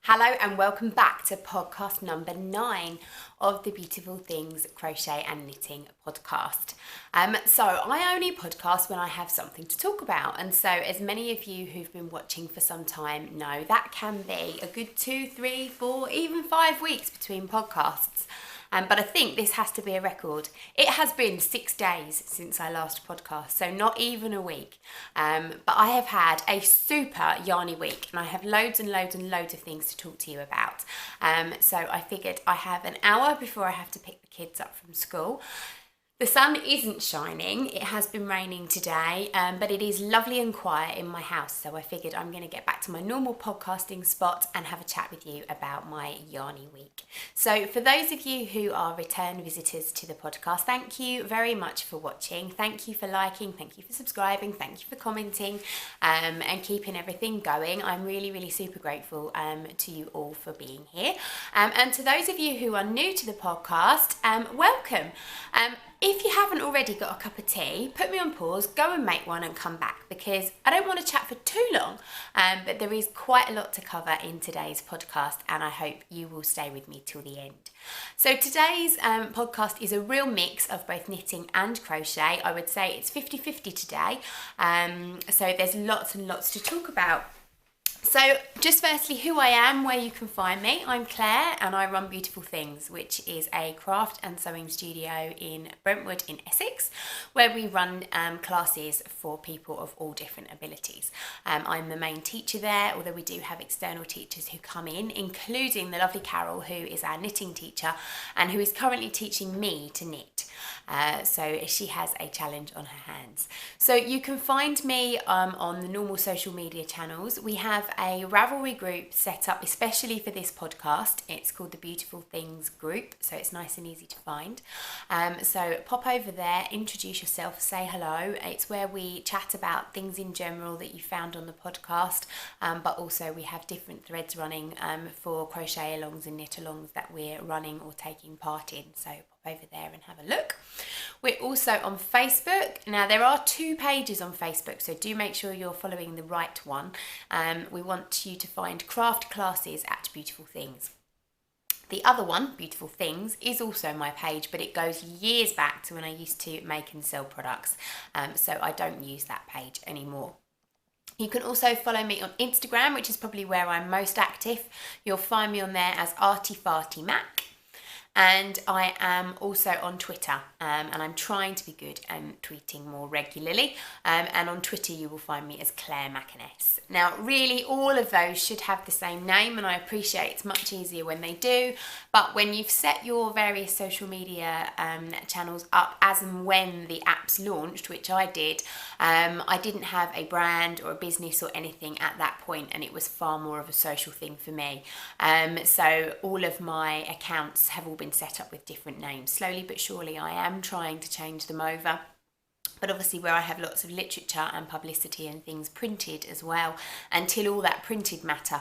Hello and welcome back to podcast number 9 of the Beautiful Things Crochet and Knitting podcast. So I only podcast when I have something to talk about, and so as many of you who've been watching for some time know, that can be a good 2, 3, 4, even 5 weeks between podcasts. But I think this has to be a record. It has been 6 days since I last podcast, so not even a week. But I have had a super yarny week, and I have loads and loads and loads of things to talk to you about. So I figured I have an hour before I have to pick the kids up from school. The sun isn't shining, it has been raining today, but it is lovely and quiet in my house, so I figured I'm going to get back to my normal podcasting spot and have a chat with you about my yarny week. So for those of you who are return visitors to the podcast, thank you very much for watching, thank you for liking, thank you for subscribing, thank you for commenting and keeping everything going. I'm really super grateful to you all for being here. And to those of you who are new to the podcast, welcome. If you haven't already got a cup of tea, put me on pause, go and make one and come back, because I don't want to chat for too long, but there is quite a lot to cover in today's podcast, and I hope you will stay with me till the end. So today's podcast is a real mix of both knitting and crochet. I would say it's 50-50 today, so there's lots and lots to talk about. So just firstly, who I am, where you can find me. I'm Claire and I run Beautiful Things, which is a craft and sewing studio in Brentwood in Essex, where we run classes for people of all different abilities. I'm the main teacher there, although we do have external teachers who come in, including the lovely Carol, who is our knitting teacher and who is currently teaching me to knit. So she has a challenge on her hands. So you can find me on the normal social media channels. We have a Ravelry group set up especially for this podcast. It's called the Beautiful Things group, so it's nice and easy to find. So pop over there, introduce yourself, say hello. It's where we chat about things in general that you found on the podcast, but also we have different threads running for crochet alongs and knit alongs that we're running or taking part in. So over there and have a look. We're also on Facebook. Now there are 2 pages on Facebook, so do make sure you're following the right one. We want you to find craft classes at Beautiful Things. The other one, Beautiful Things, is also my page, but it goes years back to when I used to make and sell products, so I don't use that page anymore. You can also follow me on Instagram, which is probably where I'm most active. You'll find me on there as ArtyFartyMac. And I am also on Twitter, and I'm trying to be good and tweeting more regularly. And on Twitter you will find me as Claire Macaness. Now really all of those should have the same name, and I appreciate it's much easier when they do. But when you've set your various social media channels up as and when the apps launched, which I did, I didn't have a brand or a business or anything at that point, and it was far more of a social thing for me. So all of my accounts have all been set up with different names. Slowly but surely I am trying to change them over, but obviously where I have lots of literature and publicity and things printed as well, until all that printed matter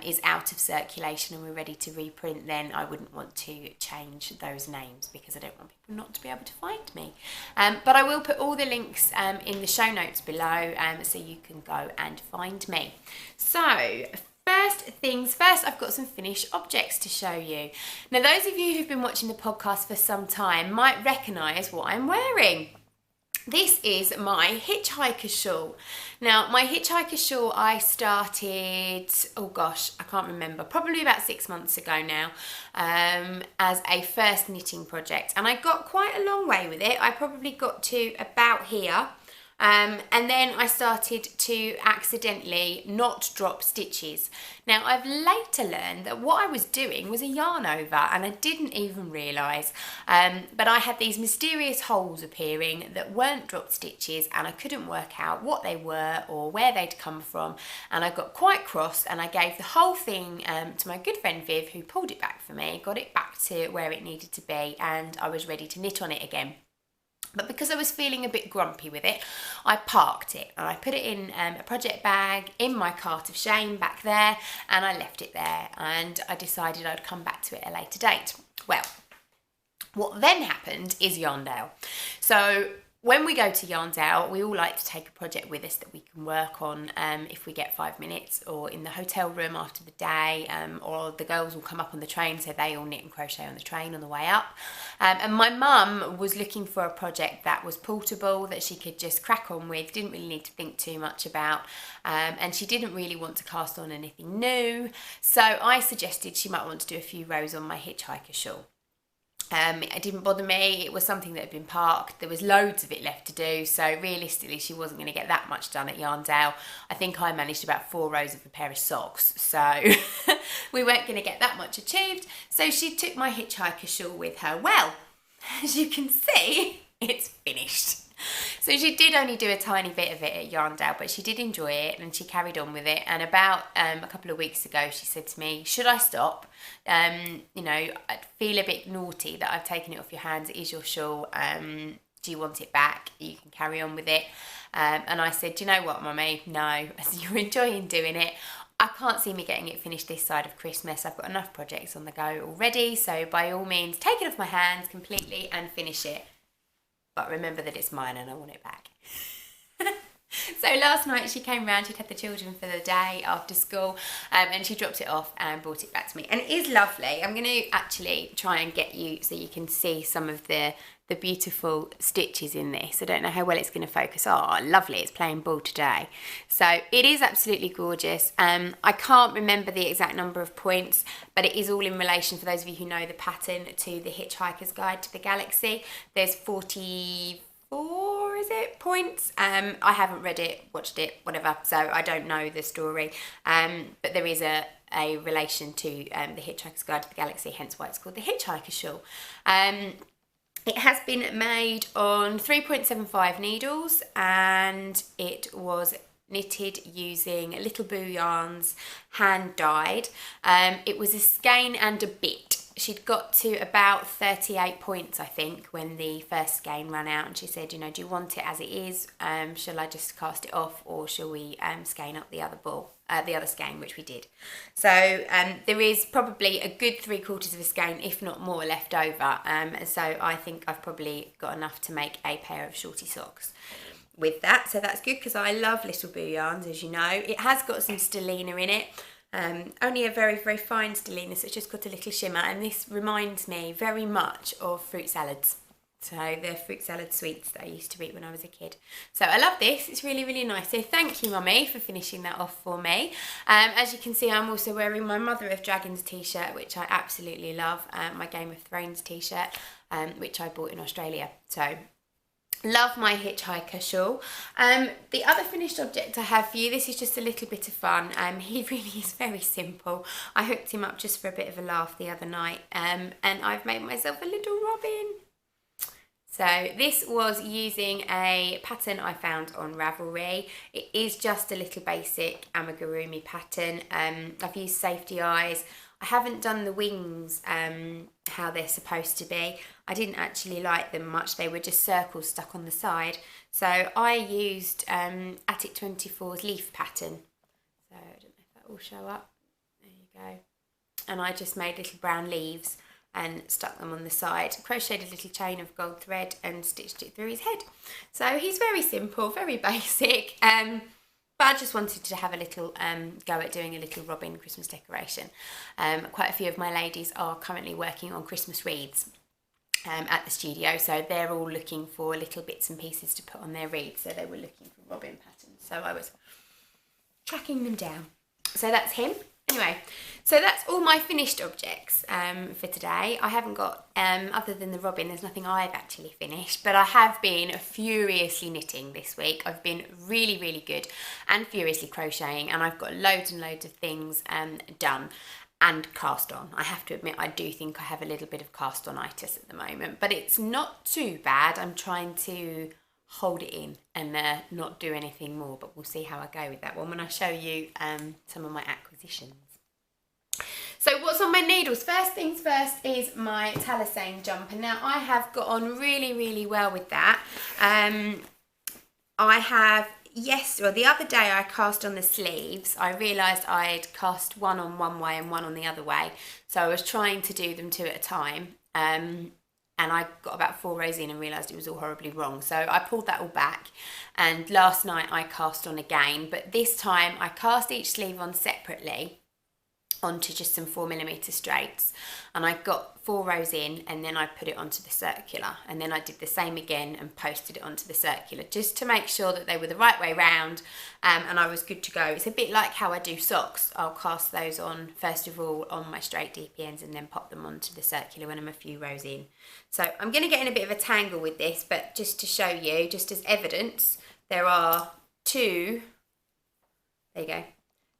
is out of circulation and we're ready to reprint, then I wouldn't want to change those names because I don't want people not to be able to find me. But I will put all the links in the show notes below, so you can go and find me. So first things first, I've got some finished objects to show you. Now those of you who've been watching the podcast for some time might recognise what I'm wearing. This is my hitchhiker shawl. Now my hitchhiker shawl I started, oh gosh, I can't remember, probably about 6 months ago now, as a first knitting project, and I got quite a long way with it. I probably got to about here. And then I started to accidentally not drop stitches. Now I've later learned that what I was doing was a yarn over, and I didn't even realise, but I had these mysterious holes appearing that weren't dropped stitches, and I couldn't work out what they were or where they'd come from, and I got quite cross, and I gave the whole thing to my good friend Viv, who pulled it back for me, got it back to where it needed to be, and I was ready to knit on it again. But because I was feeling a bit grumpy with it, I parked it and I put it in a project bag in my cart of shame back there, and I left it there, and I decided I'd come back to it at a later date. Well, what then happened is Yarndale. So when we go to Yarndale, we all like to take a project with us that we can work on if we get 5 minutes, or in the hotel room after the day, or the girls will come up on the train, so they all knit and crochet on the train on the way up. And my mum was looking for a project that was portable, that she could just crack on with, didn't really need to think too much about, and she didn't really want to cast on anything new. So I suggested she might want to do a few rows on my hitchhiker shawl. It didn't bother me. It was something that had been parked. There was loads of it left to do, so realistically she wasn't going to get that much done at Yarndale. I think I managed about 4 rows of a pair of socks, so we weren't going to get that much achieved. So she took my hitchhiker shawl with her. Well, as you can see, it's finished. So she did only do a tiny bit of it at Yarndale, but she did enjoy it and she carried on with it. And about a couple of weeks ago, she said to me, should I stop? You know, I feel a bit naughty that I've taken it off your hands. It is your shawl. Do you want it back? You can carry on with it. And I said, do you know what, Mummy? No, as you're enjoying doing it. I can't see me getting it finished this side of Christmas. I've got enough projects on the go already. So by all means, take it off my hands completely and finish it. But remember that it's mine and I want it back. So last night she came round, she'd had the children for the day after school, and she dropped it off and brought it back to me. And it is lovely. I'm going to actually try and get you so you can see some of the beautiful stitches in this. I don't know how well it's going to focus. Oh, lovely. It's playing ball today. So it is absolutely gorgeous. I can't remember the exact number of points, but it is all in relation, for those of you who know the pattern, to the Hitchhiker's Guide to the Galaxy. There's 44, is it, points? I haven't read it, watched it, whatever, so I don't know the story. But there is a relation to the Hitchhiker's Guide to the Galaxy, hence why it's called the Hitchhiker Shawl. It has been made on 3.75 needles, and it was knitted using Little Boo yarns, hand dyed. It was a skein and a bit. She'd got to about 38 points, I think, when the first skein ran out, and she said, you know, do you want it as it is? Shall I just cast it off, or shall we skein up the other skein, which we did. So there is probably a good 3/4 of a skein, if not more, left over. So I think I've probably got enough to make a pair of shorty socks with that. So that's good, because I love Little Boo yarns, as you know. It has got some stellina in it. Only a very, very fine stellina, so it's just got a little shimmer, and this reminds me very much of fruit salads. So the fruit salad sweets that I used to eat when I was a kid. So I love this. It's really, really nice. So thank you, Mummy, for finishing that off for me. As you can see, I'm also wearing my Mother of Dragons t-shirt, which I absolutely love. My Game of Thrones t-shirt, which I bought in Australia. So love my hitchhiker shawl. The other finished object I have for you, this is just a little bit of fun. He really is very simple. I hooked him up just for a bit of a laugh the other night, and I've made myself a little robin. So this was using a pattern I found on Ravelry. It is just a little basic amigurumi pattern. I've used safety eyes. I haven't done the wings how they're supposed to be. I didn't actually like them much. They were just circles stuck on the side. So I used Attic 24's leaf pattern. So I don't know if that will show up. There you go. And I just made little brown leaves and stuck them on the side, crocheted a little chain of gold thread and stitched it through his head. So he's very simple, very basic, but I just wanted to have a little go at doing a little robin Christmas decoration. Quite a few of my ladies are currently working on Christmas wreaths at the studio, so they're all looking for little bits and pieces to put on their wreaths, so they were looking for robin patterns, so I was tracking them down. So that's him. Anyway, so that's all my finished objects for today. I haven't got, other than the robin, there's nothing I've actually finished, but I have been furiously knitting this week. I've been really, really good and furiously crocheting, and I've got loads and loads of things done and cast on. I have to admit, I do think I have a little bit of cast on-itis at the moment, but it's not too bad. I'm trying to hold it in and not do anything more, but we'll see how I go with that one when I show you some of my acquisitions. So what's on my needles? First things first is my Talisane jumper. Now I have got on really, really well with that. I have, the other day I cast on the sleeves. I realised I'd cast one on one way and one on the other way. So I was trying to do them two at a time. And and I got about 4 rows in and realised it was all horribly wrong. So I pulled that all back, and last night I cast on again, but this time I cast each sleeve on separately onto just some 4mm straights, and I got 4 rows in, and then I put it onto the circular, and then I did the same again and posted it onto the circular just to make sure that they were the right way round, and I was good to go. It's a bit like how I do socks. I'll cast those on first of all on my straight DPNs and then pop them onto the circular when I'm a few rows in. So I'm going to get in a bit of a tangle with this, but just to show you, just as evidence, there are 2, there you go.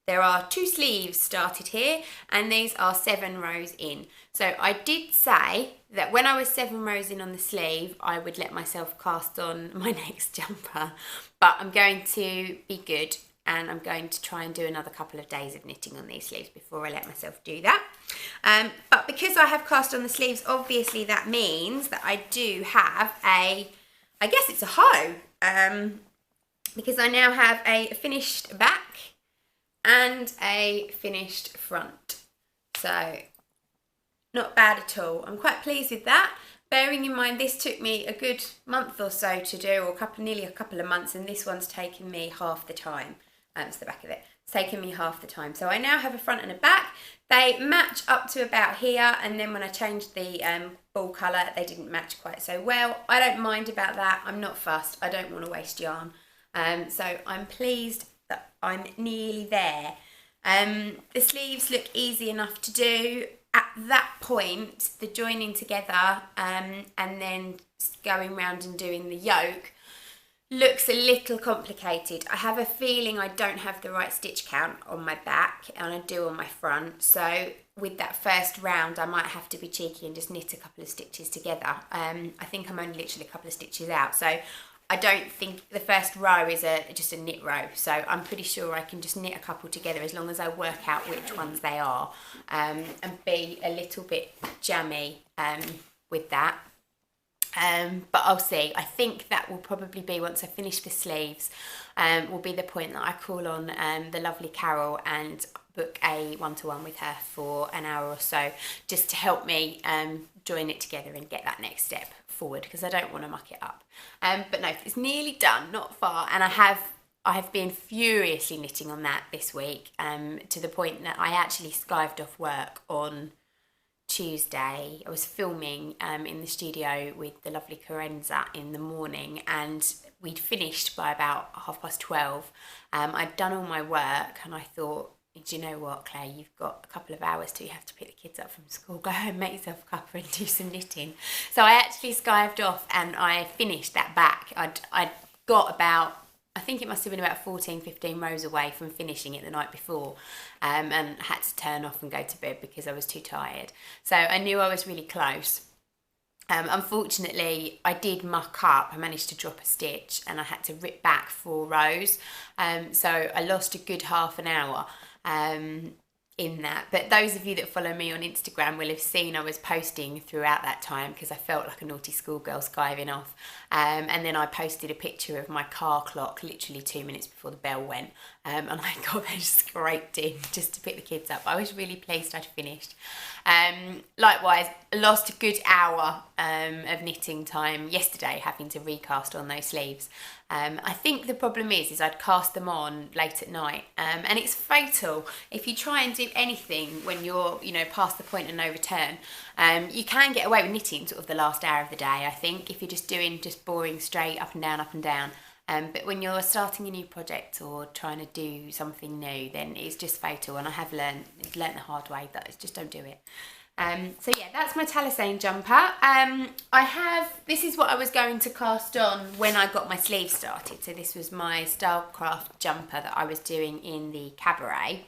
There are 2 sleeves started here, and these are 7 rows in. So I did say that when I was 7 rows in on the sleeve, I would let myself cast on my next jumper, but I'm going to be good, and I'm going to try and do another couple of days of knitting on these sleeves before I let myself do that. But because I have cast on the sleeves, obviously that means that I do have I guess it's a hoe, because I now have a finished back and a finished front. So not bad at all. I'm quite pleased with that. Bearing in mind this took me a good month or so to do, or nearly a couple of months, and this one's taken me half the time. It's the back of it. It's taken me half the time. So I now have a front and a back. They match up to about here, and then when I changed the ball colour, they didn't match quite so well. I don't mind about that. I'm not fussed. I don't want to waste yarn. So I'm pleased that I'm nearly there. The sleeves look easy enough to do. At that point, the joining together and then going round and doing the yoke looks a little complicated. I have a feeling I don't have the right stitch count on my back, and I do on my front. So with that first round, I might have to be cheeky and just knit a couple of stitches together. I think I'm only literally a couple of stitches out. So I don't think the first row is just a knit row, so I'm pretty sure I can just knit a couple together as long as I work out which ones they are, and be a little bit jammy with that. But I'll see. I think that will probably be, once I finish the sleeves, will be the point that I call on the lovely Carol and book a one-to-one with her for an hour or so, just to help me join it together and get that next step forward, because I don't want to muck it up. But no, it's nearly done, not far, and I have been furiously knitting on that this week, to the point that I actually skived off work on Tuesday. I was filming in the studio with the lovely Carenza in the morning, and we'd finished by about 12:30. I'd done all my work, and I thought, do you know what, Claire, you've got a couple of hours till you have to pick the kids up from school. Go home, make yourself a cuppa and do some knitting. So I actually skived off and I finished that back. I'd got about, I think it must have been about 14-15 rows away from finishing it the night before, and had to turn off and go to bed because I was too tired. So I knew I was really close. Unfortunately, I did muck up. I managed to drop a stitch and I had to rip back 4 rows. So I lost a good half an hour in that. But those of you that follow me on Instagram will have seen I was posting throughout that time, because I felt like a naughty schoolgirl skiving off. And then I posted a picture of my car clock literally 2 minutes before the bell went, and I got there scraped in just to pick the kids up. I was really pleased I'd finished. Likewise, I lost a good hour of knitting time yesterday having to recast on those sleeves. I think the problem is I'd cast them on late at night, and it's fatal if you try and do anything when you're, past the point of no return. You can get away with knitting sort of the last hour of the day, I think, if you're just doing boring straight up and down. But when you're starting a new project or trying to do something new, then it's just fatal. And I have learned the hard way that I just don't do it. So yeah, that's my Talisane jumper. This is what I was going to cast on when I got my sleeves started. So this was my Stylecraft jumper that I was doing in the cabaret.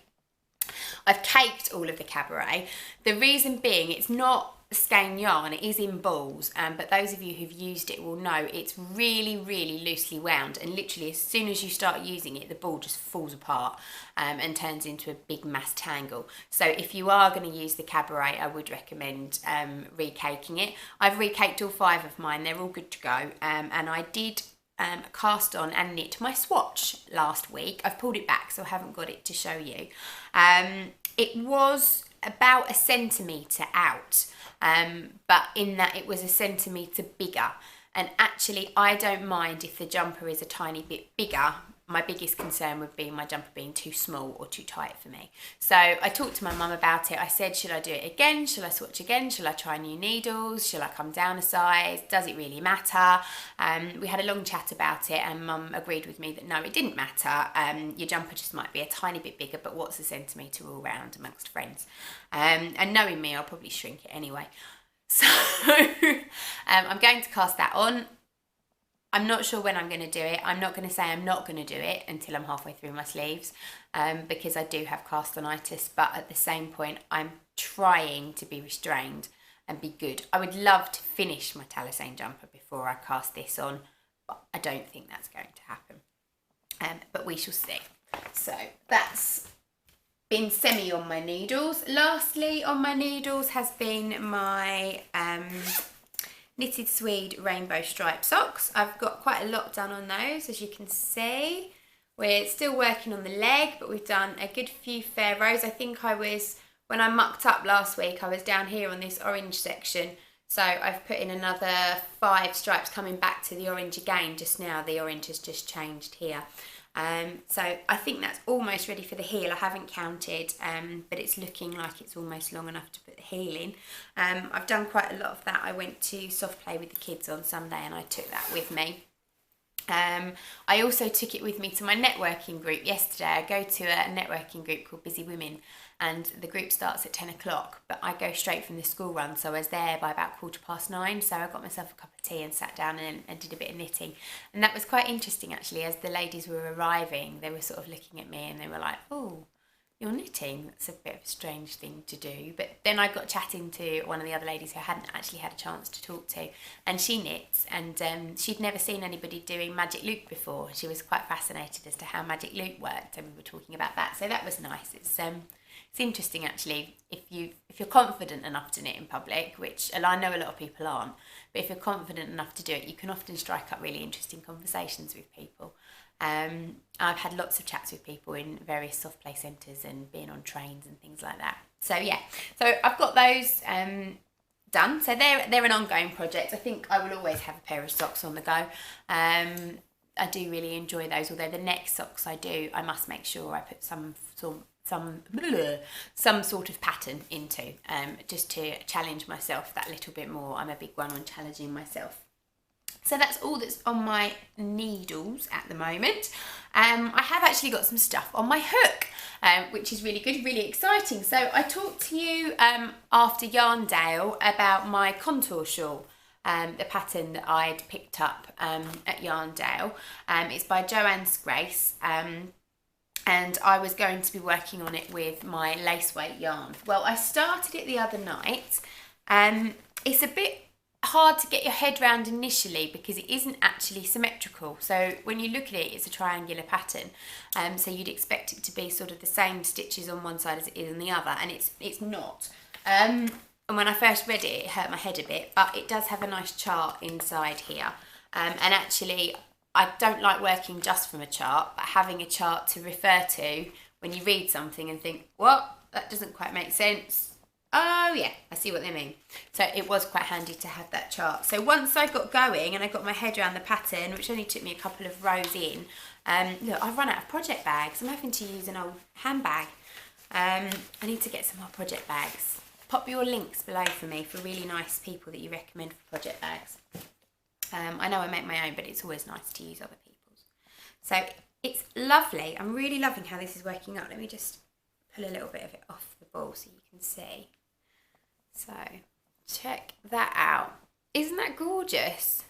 I've caked all of the cabaret. The reason being, it's not skein yarn, it is in balls, but those of you who've used it will know it's really, really loosely wound, and literally as soon as you start using it, the ball just falls apart and turns into a big mass tangle. So if you are going to use the cabaret, I would recommend recaking it. I've recaked all 5 of mine, they're all good to go, and I did cast on and knit my swatch last week. I've pulled it back, so I haven't got it to show you. It was about 1 centimetre out but in that it was a centimetre bigger. And actually, I don't mind if the jumper is a tiny bit bigger. My biggest concern would be my jumper being too small or too tight for me. So I talked to my mum about it. I said, should I do it again? Shall I swatch again? Shall I try new needles? Shall I come down a size? Does it really matter? We had a long chat about it, and mum agreed with me that no, it didn't matter. Your jumper just might be a tiny bit bigger, but what's a centimetre all round amongst friends? And knowing me, I'll probably shrink it anyway. So I'm going to cast that on. I'm not sure when I'm going to do it. I'm not going to say I'm not going to do it until I'm halfway through my sleeves, because I do have castonitis, but at the same point I'm trying to be restrained and be good. I would love to finish my Talisane jumper before I cast this on, but I don't think that's going to happen, but we shall see. So that's been semi on my needles. Lastly on my needles has been my knitted Swede rainbow stripe socks. I've got quite a lot done on those, as you can see. We're still working on the leg, but we've done a good few fair rows. I think when I mucked up last week, I was down here on this orange section. So I've put in another 5 stripes coming back to the orange again just now. The orange has just changed here. So I think that's almost ready for the heel. I haven't counted, but it's looking like it's almost long enough to put the heel in. I've done quite a lot of that. I went to soft play with the kids on Sunday and I took that with me. I also took it with me to my networking group yesterday. I go to a networking group called Busy Women, and the group starts at 10 o'clock, but I go straight from the school run, so I was there by about 9:15, so I got myself a cup of tea and sat down and did a bit of knitting. And that was quite interesting actually. As the ladies were arriving, they were sort of looking at me and they were like, oh, you're knitting? That's a bit of a strange thing to do. But then I got chatting to one of the other ladies who I hadn't actually had a chance to talk to, and she knits, and she'd never seen anybody doing magic loop before. She was quite fascinated as to how magic loop worked, and we were talking about that, so that was nice. It's interesting actually, if you're confident enough to knit in public, which I know a lot of people aren't, but if you're confident enough to do it, you can often strike up really interesting conversations with people. I've had lots of chats with people in various soft play centres and being on trains and things like that. So yeah, so I've got those done. So they're an ongoing project. I think I will always have a pair of socks on the go. I do really enjoy those, although the next socks I do, I must make sure I put some sort of pattern into, just to challenge myself that little bit more. I'm a big one on challenging myself. So that's all that's on my needles at the moment. I have actually got some stuff on my hook, which is really good, really exciting. So I talked to you after Yarndale about my contour shawl, the pattern that I'd picked up at Yarndale. It's by Joanne's Grace, and I was going to be working on it with my lace weight yarn. Well, I started it the other night. It's a bit hard to get your head round initially because it isn't actually symmetrical. So when you look at it, it's a triangular pattern. So you'd expect it to be sort of the same stitches on one side as it is on the other, and it's not. And when I first read it, it hurt my head a bit, but it does have a nice chart inside here. And actually, I don't like working just from a chart, but having a chart to refer to when you read something and think, what? That doesn't quite make sense. Oh yeah, I see what they mean. So it was quite handy to have that chart. So once I got going and I got my head around the pattern, which only took me a couple of rows in, look, I've run out of project bags. I'm having to use an old handbag. I need to get some more project bags. Pop your links below for me for really nice people that you recommend for project bags. I know I make my own, but it's always nice to use other people's. So it's lovely. I'm really loving how this is working out. Let me just pull a little bit of it off the ball so you can see. So check that out. Isn't that gorgeous?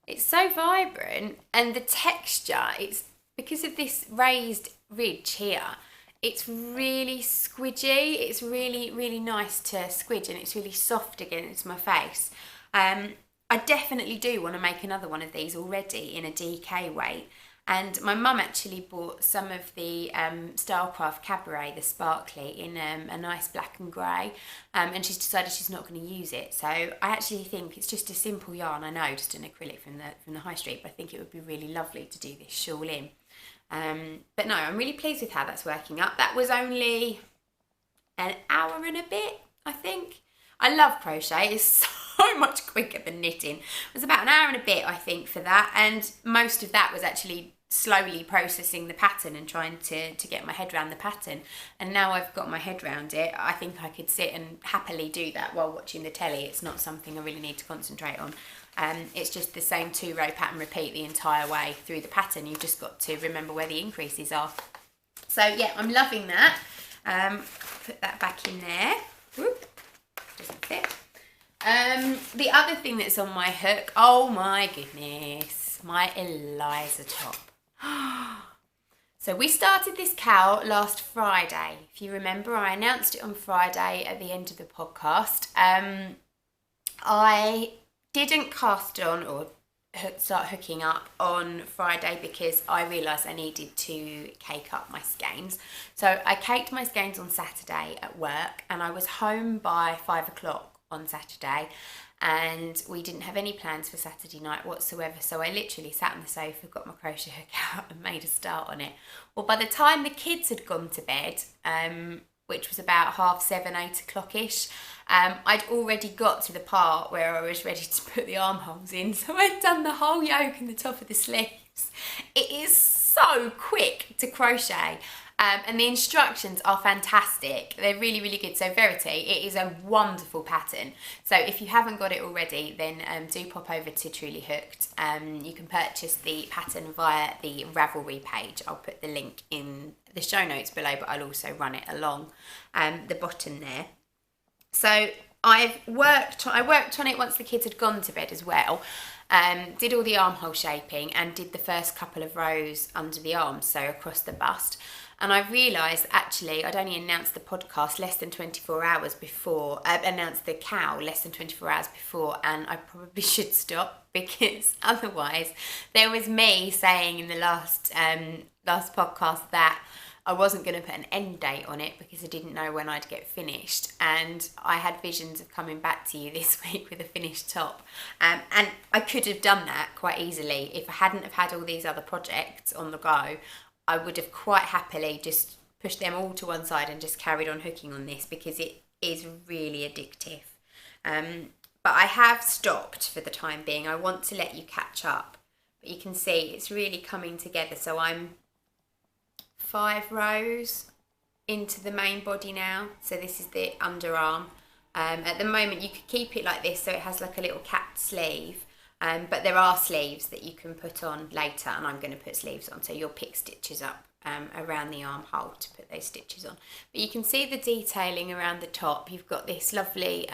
It's so vibrant, and the texture, it's because of this raised ridge here, it's really squidgy. It's really, really nice to squidge, and it's really soft against my face. I definitely do want to make another one of these already in a DK weight. And my mum actually bought some of the Stylecraft Cabaret, the sparkly, in a nice black and grey, and she's decided she's not going to use it. So I actually think it's just a simple yarn, I know, just an acrylic from the high street, but I think it would be really lovely to do this shawl in. But no, I'm really pleased with how that's working up. That was only an hour and a bit, I think. I love crochet. It's so much quicker than knitting. It was about an hour and a bit, I think, for that, and most of that was actually slowly processing the pattern and trying to get my head around the pattern. And now I've got my head around it, I think I could sit and happily do that while watching the telly. It's not something I really need to concentrate on. It's just the same 2-row pattern repeat the entire way through the pattern. You've just got to remember where the increases are. So yeah, I'm loving that. Put that back in there. Whoop, doesn't fit. The other thing that's on my hook, oh my goodness, my Eliza top. So we started this cowl last Friday. If you remember, I announced it on Friday at the end of the podcast. I didn't cast on or start hooking up on Friday because I realised I needed to cake up my skeins. So I caked my skeins on Saturday at work, and I was home by 5 o'clock on Saturday, and we didn't have any plans for Saturday night whatsoever. So I literally sat on the sofa, got my crochet hook out and made a start on it. Well, by the time the kids had gone to bed, which was about 7:30, 8 o'clock-ish, I'd already got to the part where I was ready to put the armholes in. So I'd done the whole yoke and the top of the sleeves. It is so quick to crochet. And the instructions are fantastic. They're really, really good. So Verity, it is a wonderful pattern. So if you haven't got it already, then do pop over to Truly Hooked. You can purchase the pattern via the Ravelry page. I'll put the link in the show notes below, but I'll also run it along the bottom there. So I worked on it once the kids had gone to bed as well. Did all the armhole shaping and did the first couple of rows under the arms, so across the bust. And I realised actually I'd only announced the podcast less than 24 hours before, announced the cowl less than 24 hours before, and I probably should stop, because otherwise there was me saying in the last podcast that I wasn't going to put an end date on it because I didn't know when I'd get finished, and I had visions of coming back to you this week with a finished top, and I could have done that quite easily if I hadn't have had all these other projects on the go. I would have quite happily just pushed them all to one side and just carried on hooking on this, because it is really addictive. But I have stopped for the time being. I want to let you catch up, but you can see it's really coming together. So I'm 5 rows into the main body now. So this is the underarm. At the moment you could keep it like this, so it has like a little capped sleeve. But there are sleeves that you can put on later, and I'm going to put sleeves on, so you'll pick stitches up around the armhole to put those stitches on. But you can see the detailing around the top. You've got this lovely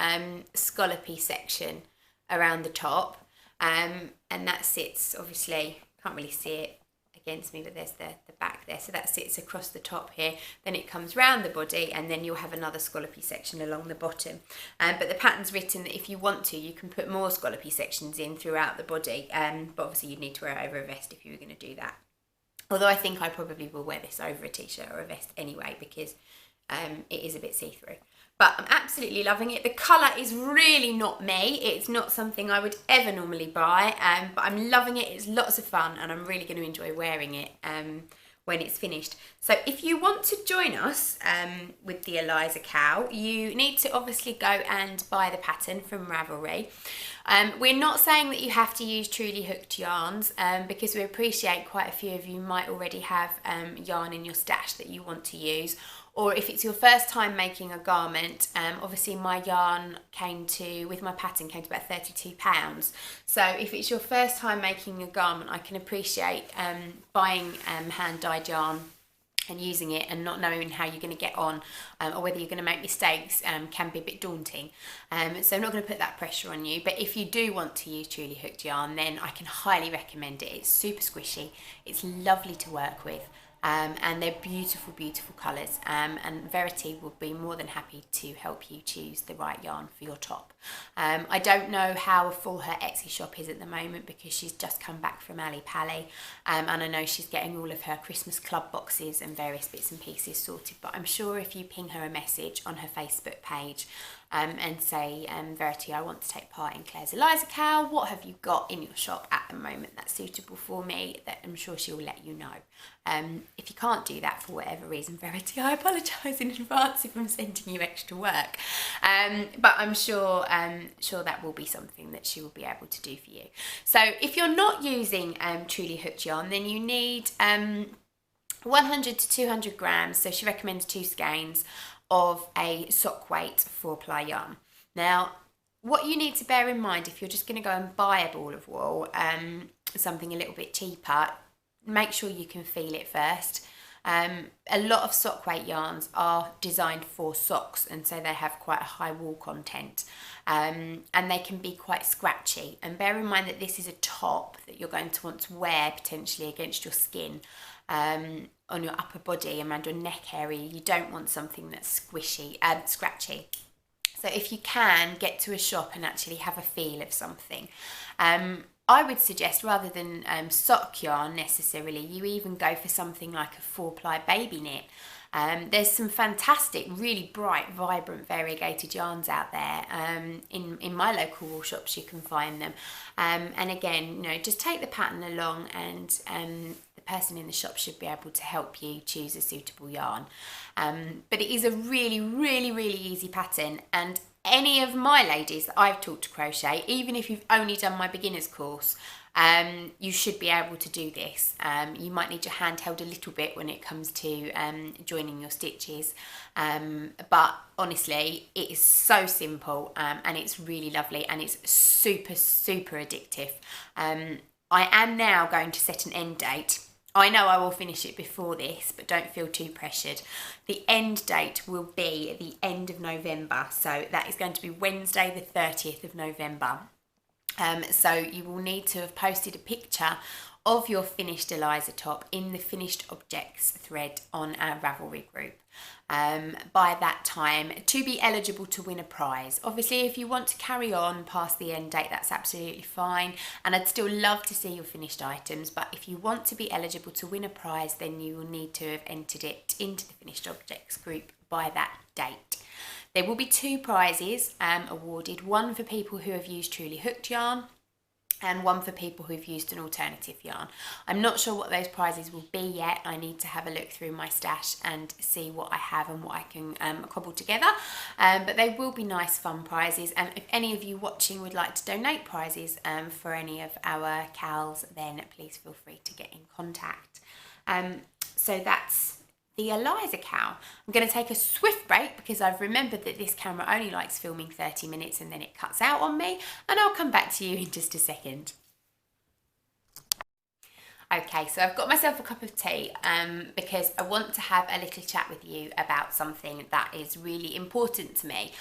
scallopy section around the top, and that sits, obviously, can't really see it against me, but there's the back there, so that sits across the top here. Then it comes round the body, and then you'll have another scallopy section along the bottom. But the pattern's written that if you want to, you can put more scallopy sections in throughout the body, but obviously you'd need to wear it over a vest if you were going to do that. Although I think I probably will wear this over a t-shirt or a vest anyway, because it is a bit see-through. But I'm absolutely loving it. The colour is really not me. It's not something I would ever normally buy, but I'm loving it. It's lots of fun, and I'm really going to enjoy wearing it when it's finished. So if you want to join us with the Eliza cowl, you need to obviously go and buy the pattern from Ravelry. We're not saying that you have to use Truly Hooked yarns, because we appreciate quite a few of you might already have yarn in your stash that you want to use. Or if it's your first time making a garment, obviously my yarn with my pattern came to about £32. So if it's your first time making a garment, I can appreciate buying hand-dyed yarn and using it and not knowing how you're going to get on, or whether you're going to make mistakes, can be a bit daunting. So I'm not going to put that pressure on you. But if you do want to use Truly Hooked yarn, then I can highly recommend it. It's super squishy. It's lovely to work with. And they're beautiful, beautiful colours, and Verity will be more than happy to help you choose the right yarn for your top. I don't know how full her Etsy shop is at the moment, because she's just come back from Ali Pali, and I know she's getting all of her Christmas club boxes and various bits and pieces sorted, but I'm sure if you ping her a message on her Facebook page and say, Verity, I want to take part in Claire's Eliza cowl, what have you got in your shop at the moment that's suitable for me, that I'm sure she'll let you know. If you can't do that for whatever reason, Verity, I apologise in advance if I'm sending you extra work. But I'm sure that will be something that she will be able to do for you. So if you're not using truly hooked yarn, then you need 100 to 200 grams, so she recommends 2 skeins of a sock weight 4-ply yarn. Now, what you need to bear in mind if you're just going to go and buy a ball of wool, something a little bit cheaper, make sure you can feel it first. A lot of sock weight yarns are designed for socks, and so they have quite a high wool content, and they can be quite scratchy. And bear in mind that this is a top that you're going to want to wear potentially against your skin, on your upper body and around your neck area. You don't want something that's squishy and scratchy. So if you can, get to a shop and actually have a feel of something. I would suggest, rather than sock yarn necessarily, you even go for something like a 4-ply baby knit. There's some fantastic, really bright, vibrant, variegated yarns out there. In my local wool shops you can find them. And again, just take the pattern along, and the person in the shop should be able to help you choose a suitable yarn. But it is a really, really, really easy pattern, and any of my ladies that I've taught to crochet, even if you've only done my beginner's course, you should be able to do this. You might need your hand held a little bit when it comes to joining your stitches, but honestly it is so simple, and it's really lovely, and it's super, super addictive. I am now going to set an end date. I know I will finish it before this, but don't feel too pressured. The end date will be at the end of November, so that is going to be Wednesday the 30th of November. So you will need to have posted a picture of your finished Eliza top in the finished objects thread on our Ravelry group by that time to be eligible to win a prize. Obviously, if you want to carry on past the end date, that's absolutely fine, and I'd still love to see your finished items, but if you want to be eligible to win a prize, then you will need to have entered it into the finished objects group by that date. There will be 2 prizes awarded, one for people who have used truly hooked yarn and one for people who've used an alternative yarn. I'm not sure what those prizes will be yet. I need to have a look through my stash and see what I have and what I can cobble together, but they will be nice fun prizes, and if any of you watching would like to donate prizes for any of our cows, then please feel free to get in contact. So that's the Eliza cow. I'm going to take a swift break because I've remembered that this camera only likes filming 30 minutes and then it cuts out on me, and I'll come back to you in just a second. Okay, so I've got myself a cup of tea because I want to have a little chat with you about something that is really important to me.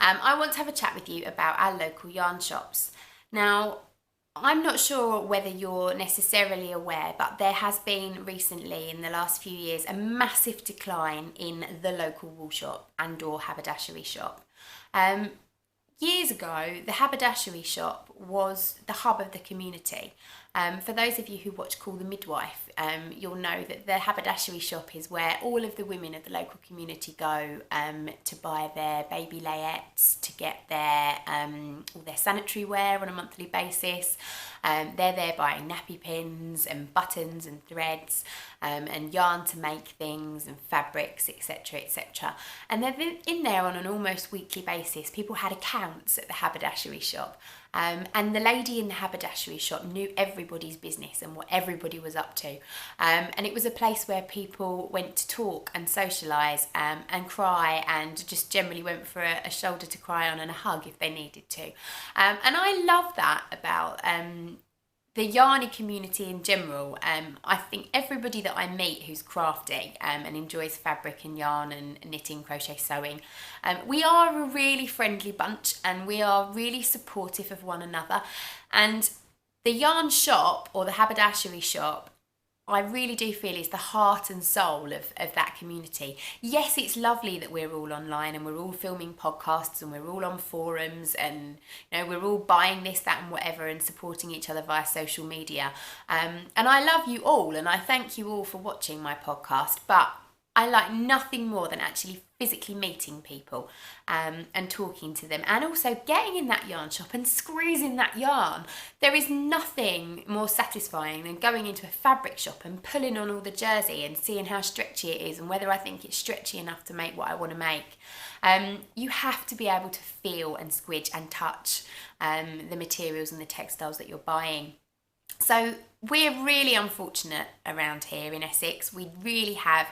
I want to have a chat with you about our local yarn shops. Now, I'm not sure whether you're necessarily aware, but there has been recently, in the last few years, a massive decline in the local wool shop and or haberdashery shop. Years ago, the haberdashery shop was the hub of the community. For those of you who watch Call the Midwife, you'll know that the haberdashery shop is where all of the women of the local community go to buy their baby layettes, to get all their sanitary wear on a monthly basis. They're there buying nappy pins and buttons and threads and yarn to make things and fabrics, etc, etc. And they're in there on an almost weekly basis. People had accounts at the haberdashery shop. And the lady in the haberdashery shop knew everybody's business and what everybody was up to. And it was a place where people went to talk and socialise and cry, and just generally went for a shoulder to cry on and a hug if they needed to. And I love that about the yarny community in general. I think everybody that I meet who's crafty and enjoys fabric and yarn and knitting, crochet, sewing, we are a really friendly bunch and we are really supportive of one another. And the yarn shop, or the haberdashery shop, I really do feel is the heart and soul of that community. Yes, it's lovely that we're all online and we're all filming podcasts and we're all on forums and we're all buying this, that and whatever and supporting each other via social media. And I love you all and I thank you all for watching my podcast, but I like nothing more than actually physically meeting people and talking to them, and also getting in that yarn shop and squeezing that yarn. There is nothing more satisfying than going into a fabric shop and pulling on all the jersey and seeing how stretchy it is and whether I think it's stretchy enough to make what I want to make. You have to be able to feel and squidge and touch the materials and the textiles that you're buying. So we're really unfortunate around here in Essex. We really have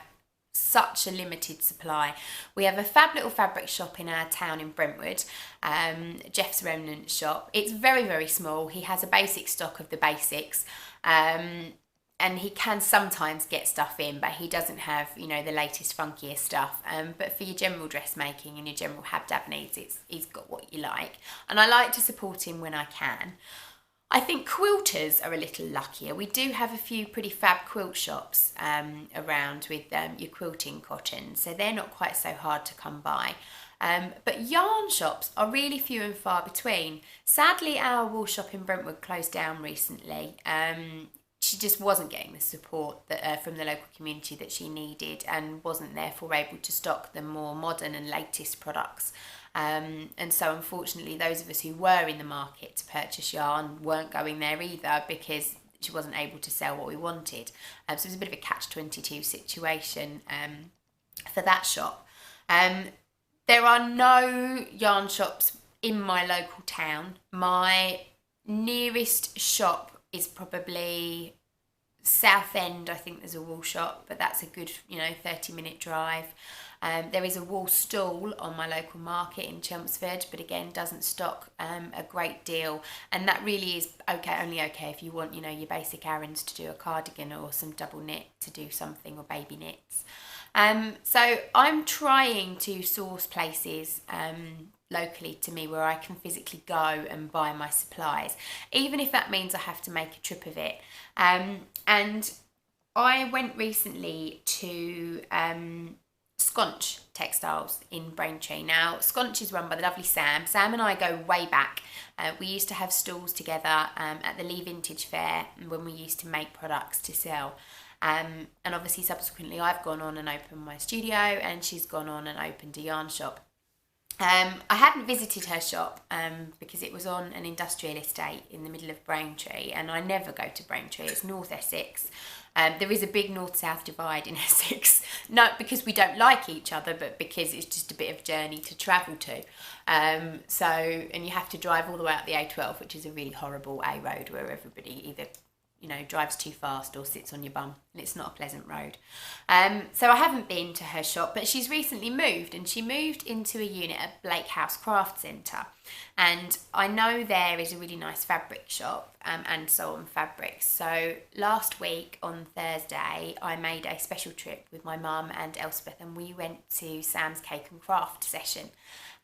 such a limited supply. We have a fab little fabric shop in our town in Brentwood, Jeff's Remnant shop. It's very, very small. He has a basic stock of the basics, and he can sometimes get stuff in, but he doesn't have, you know, the latest funkiest stuff. But for your general dressmaking and your general habdab needs, he's got what you like, and I like to support him when I can. I think quilters are a little luckier. We do have a few pretty fab quilt shops around with your quilting cotton, so they're not quite so hard to come by. But yarn shops are really few and far between. Sadly, our wool shop in Brentwood closed down recently. She just wasn't getting the support that, from the local community that she needed, and wasn't therefore able to stock the more modern and latest products. And so unfortunately those of us who were in the market to purchase yarn weren't going there either, because she wasn't able to sell what we wanted. So it was a bit of a catch-22 situation for that shop. There are no yarn shops in my local town. My nearest shop is probably Southend. I think there's a wool shop, but that's a good, 30-minute drive. There is a wool stall on my local market in Chelmsford, but again doesn't stock a great deal, and that really is only okay if you want, your basic errands to do a cardigan or some double knit to do something, or baby knits. So I'm trying to source places locally to me where I can physically go and buy my supplies, even if that means I have to make a trip of it. And I went recently to Sconch Textiles in Braintree. Now, Sconch is run by the lovely Sam. Sam and I go way back. We used to have stalls together at the Lee Vintage Fair when we used to make products to sell. And obviously subsequently I've gone on and opened my studio, and she's gone on and opened a yarn shop. I hadn't visited her shop because it was on an industrial estate in the middle of Braintree, and I never go to Braintree. It's North Essex. There is a big north-south divide in Essex, not because we don't like each other, but because it's just a bit of a journey to travel to. And you have to drive all the way up the A12, which is a really horrible A road where everybody either drives too fast or sits on your bum, and it's not a pleasant road. So I haven't been to her shop, but she's recently moved, and she moved into a unit at Blake House Craft Centre. And I know there is a really nice fabric shop and so on fabrics. So last week on Thursday, I made a special trip with my mum and Elspeth, and we went to Sam's Cake and Craft session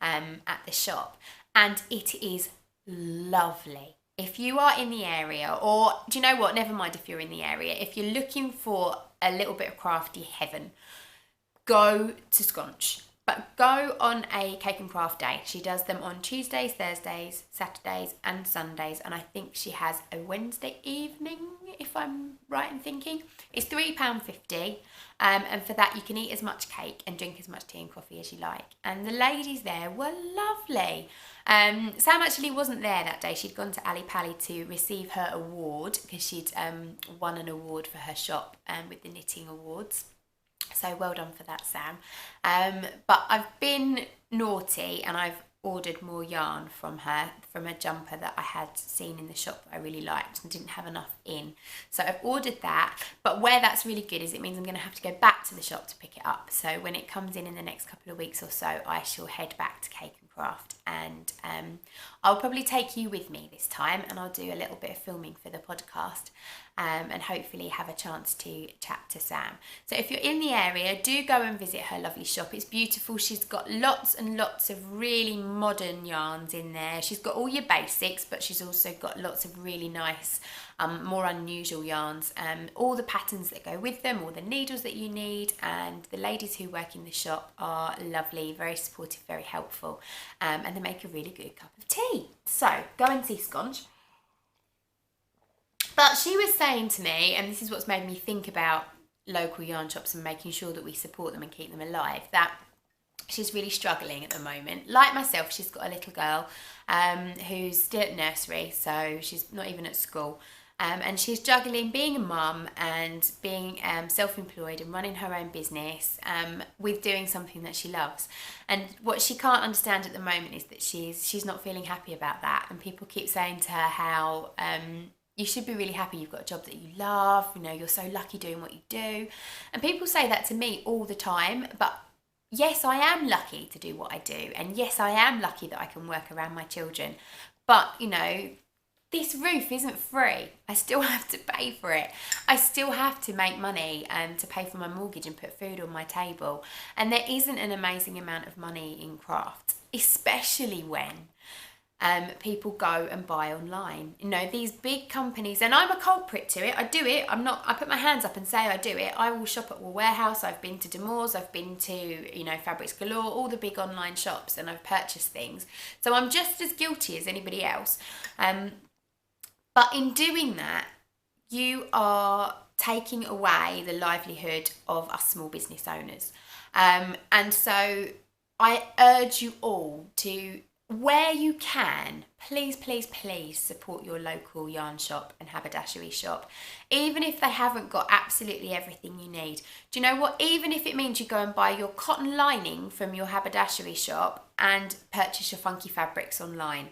at the shop, and it is lovely. If you are in the area, or do you know what, never mind if you're in the area, if you're looking for a little bit of crafty heaven, go to Sconch. But go on a cake and craft day. She does them on Tuesdays, Thursdays, Saturdays and Sundays, and I think she has a Wednesday evening, if I'm right in thinking. It's £3.50, and for that you can eat as much cake and drink as much tea and coffee as you like. And the ladies there were lovely. Sam actually wasn't there that day. She'd gone to Ali Pally to receive her award, because she'd won an award for her shop with the Knitting Awards. So well done for that, Sam. But I've been naughty, and I've ordered more yarn from her, from a jumper that I had seen in the shop that I really liked and didn't have enough in. So I've ordered that, but where that's really good is it means I'm going to have to go back to the shop to pick it up. So when it comes in the next couple of weeks or so, I shall head back to Cake and Craft, and I'll probably take you with me this time, and I'll do a little bit of filming for the podcast, and hopefully have a chance to chat to Sam. So if you're in the area, do go and visit her lovely shop. It's beautiful. She's got lots and lots of really modern yarns in there. She's got all your basics, but she's also got lots of really nice, more unusual yarns, all the patterns that go with them, all the needles that you need, and the ladies who work in the shop are lovely, very supportive, very helpful, and they make a really good cup of tea. So go and see Sconch. But she was saying to me, and this is what's made me think about local yarn shops and making sure that we support them and keep them alive, that she's really struggling at the moment. Like myself, she's got a little girl who's still at nursery, so she's not even at school. And she's juggling being a mum and being self-employed and running her own business with doing something that she loves. And what she can't understand at the moment is that she's not feeling happy about that. And people keep saying to her how you should be really happy you've got a job that you love, you know, you're so lucky doing what you do. And people say that to me all the time, but yes, I am lucky to do what I do. And yes, I am lucky that I can work around my children. But, you know, this roof isn't free. I still have to pay for it. I still have to make money to pay for my mortgage and put food on my table. And there isn't an amazing amount of money in craft, especially when people go and buy online. You know, these big companies, and I'm a culprit to it. I do it. I put my hands up and say I do it. I will shop at Wool Warehouse. I've been to Demore's. I've been to, you know, Fabrics Galore, all the big online shops, and I've purchased things. So I'm just as guilty as anybody else. But in doing that, you are taking away the livelihood of us small business owners. And so I urge you all to, where you can, please, please, please support your local yarn shop and haberdashery shop, even if they haven't got absolutely everything you need. Do you know what? Even if it means you go and buy your cotton lining from your haberdashery shop and purchase your funky fabrics online.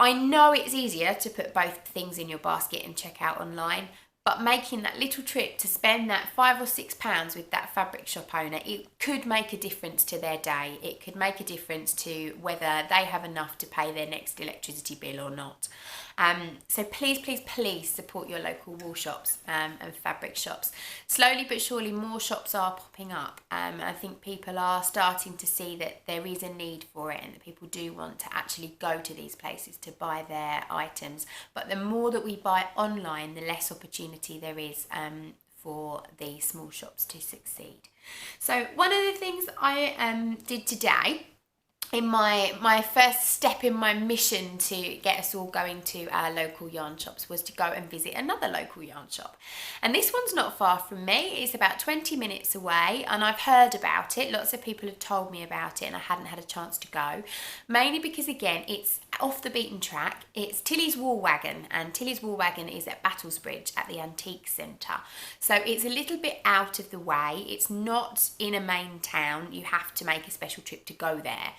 I know it's easier to put both things in your basket and check out online, but making that little trip to spend that £5 or £6 with that fabric shop owner, it could make a difference to their day. It could make a difference to whether they have enough to pay their next electricity bill or not. So please, please, please support your local wool shops and fabric shops. Slowly but surely more shops are popping up. I think people are starting to see that there is a need for it and that people do want to actually go to these places to buy their items. But the more that we buy online, the less opportunity there is for the small shops to succeed. So one of the things I did today, in my first step in my mission to get us all going to our local yarn shops, was to go and visit another local yarn shop. And this one's not far from me. It's about 20 minutes away, and I've heard about it. Lots of people have told me about it, and I hadn't had a chance to go. Mainly because, again, it's off the beaten track. It's Tilly's Wool Wagon, and Tilly's Wool Wagon is at Battlesbridge at the Antique Centre. So it's a little bit out of the way. It's not in a main town. You have to make a special trip to go there.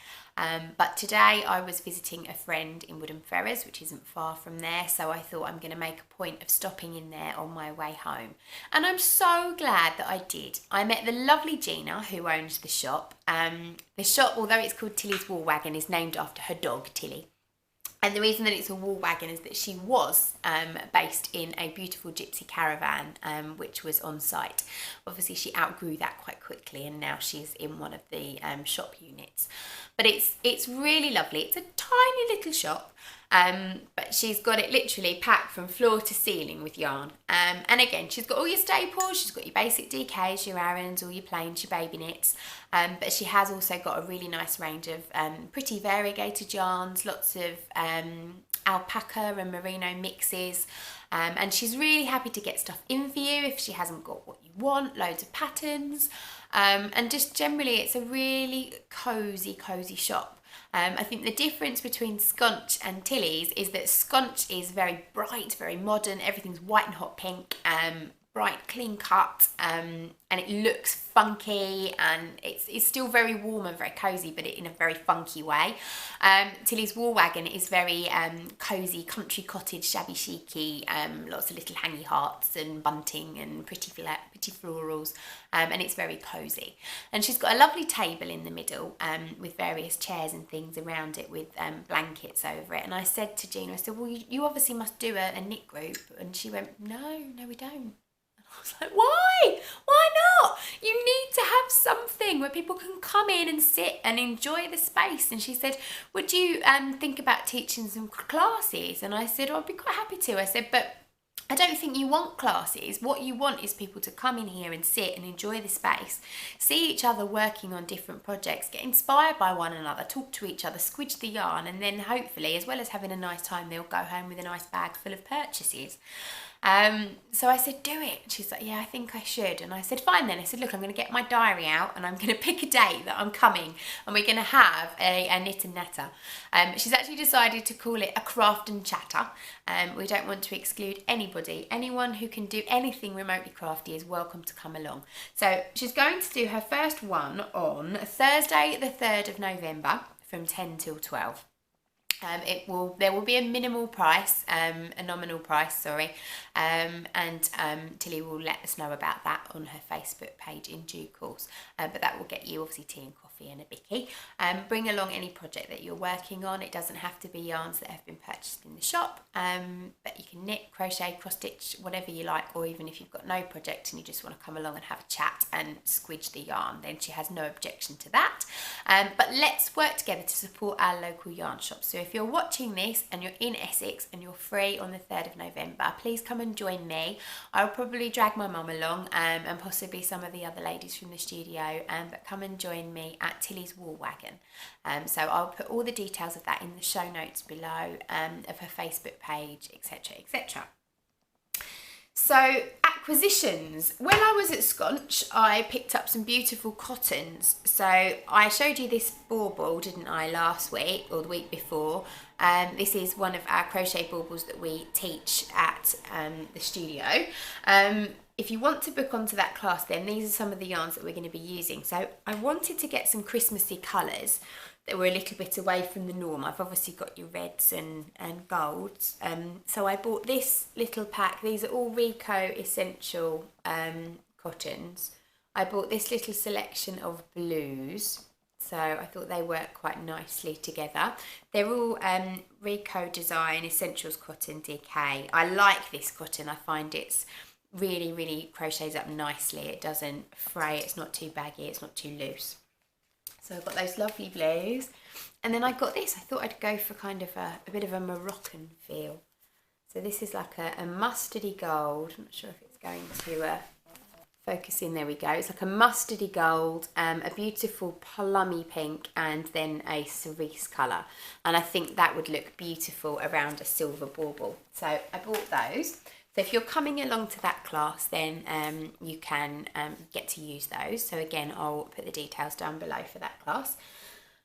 But today I was visiting a friend in Woodham Ferrers, which isn't far from there, so I thought I'm going to make a point of stopping in there on my way home. And I'm so glad that I did. I met the lovely Gina, who owns the shop. The shop, although it's called Tilly's Wool Wagon, is named after her dog, Tilly. And the reason that it's a wool wagon is that she was based in a beautiful gypsy caravan, which was on site. Obviously, she outgrew that quite quickly, and now she's in one of the shop units. But it's really lovely. It's a tiny little shop, but she's got it literally packed from floor to ceiling with yarn. And again, she's got all your staples. She's got your basic DKs, your Arans, all your plains, your baby knits. But she has also got a really nice range of pretty variegated yarns, lots of alpaca and merino mixes. And she's really happy to get stuff in for you if she hasn't got what you want, loads of patterns. And just generally, it's a really cosy shop. I think the difference between Sconch and Tilly's is that Sconch is very bright, very modern. Everything's white and hot pink, bright, clean cut, and it looks funky, and it's still very warm and very cosy, but in a very funky way. Tilly's Wool Wagon is very cosy, country cottage, shabby chicy, lots of little hangy hearts and bunting and pretty florals, and it's very cosy. And she's got a lovely table in the middle with various chairs and things around it with blankets over it. And I said to Gina, I said, well, you obviously must do a knit group. And she went, no, we don't. I was like, why? Why not? You need to have something where people can come in and sit and enjoy the space. And she said, would you think about teaching some classes? And I said, I'd be quite happy to. I said, but I don't think you want classes. What you want is people to come in here and sit and enjoy the space, see each other working on different projects, get inspired by one another, talk to each other, squidge the yarn, and then hopefully, as well as having a nice time, they'll go home with a nice bag full of purchases. So I said, do it. She's like, yeah, I think I should. And I said, fine then. I said, look, I'm going to get my diary out and I'm going to pick a date that I'm coming and we're going to have a knit and natter. She's actually decided to call it a craft and chatter. We don't want to exclude anybody. Anyone who can do anything remotely crafty is welcome to come along. So she's going to do her first one on Thursday, the 3rd of November from 10 till 12. There will be a nominal price, and Tilly will let us know about that on her Facebook page in due course. But that will get you obviously tea and coffee and a bicky. Bring along any project that you're working on. It doesn't have to be yarns that have been purchased in the shop, but you can knit, crochet, cross stitch, whatever you like, or even if you've got no project and you just want to come along and have a chat and squidge the yarn, then she has no objection to that. But let's work together to support our local yarn shops. So if you're watching this and you're in Essex and you're free on the 3rd of November, please come and join me. I'll probably drag my mum along and possibly some of the other ladies from the studio, but come and join me at Tilly's Wool Wagon. So I'll put all the details of that in the show notes below, of her Facebook page, etc, etc. So acquisitions. When I was at Scotch, I picked up some beautiful cottons. So I showed you this bauble, didn't I, last week or the week before. This is one of our crochet baubles that we teach at the studio. If you want to book onto that class, then these are some of the yarns that we're going to be using. So I wanted to get some Christmassy colours that were a little bit away from the norm. I've obviously got your reds and golds. So I bought this little pack. These are all Rico Essential cottons. I bought this little selection of blues. So I thought they work quite nicely together. They're all Rico Design Essentials Cotton DK. I like this cotton. I find it's really crochets up nicely. It doesn't fray. It's not too baggy. It's not too loose. So I've got those lovely blues, and then I got this. I thought I'd go for kind of a bit of a Moroccan feel. So this is like a mustardy gold. I'm not sure if it's going to focus in. There we go. It's like a mustardy gold, a beautiful plummy pink, and then a cerise colour. And I think that would look beautiful around a silver bauble. So I bought those. So if you're coming along to that class, then you can get to use those. So again, I'll put the details down below for that class.